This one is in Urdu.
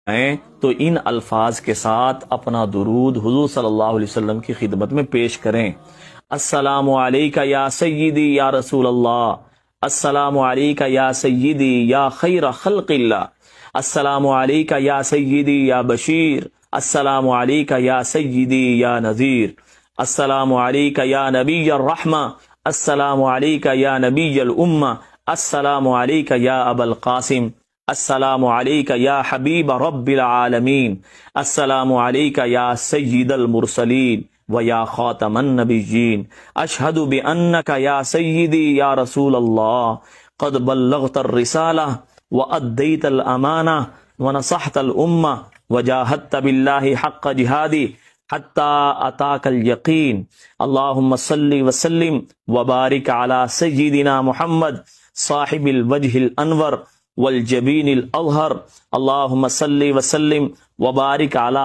ہیں تو ان الفاظ کے ساتھ اپنا درود حضور صلی اللہ علیہ وسلم کی خدمت میں پیش کریں۔ السلام علیکہ یا سیدی یا رسول اللہ، السلام علیکہ یا سیدی یا خیر خلق اللہ، السلام علیکہ یا سیدی یا بشیر، السلام علیکہ یا سیدی یا نذیر، السلام علیکہ یا نبی الرحمہ، السلام علیکہ یا نبی الامہ، السلام علیکہ یا ابا القاسم، السلام علیکہ یا حبیب رب العالمین، السلام علیکہ یا سید المرسلین و یا خاتم النبیین، اشہد بانک یا سیدی یا رسول اللہ قد بلغت الرسالہ وادیت الامانہ ونصحت الامہ وجاہدت باللہ حق جہادی حتی اتاک الیقین، اللہم صلی وسلم وبارک علی سیدنا محمد صاحب الوجہ الانور والجبین الاظہر، اللہم صلی وسلم وبارک علی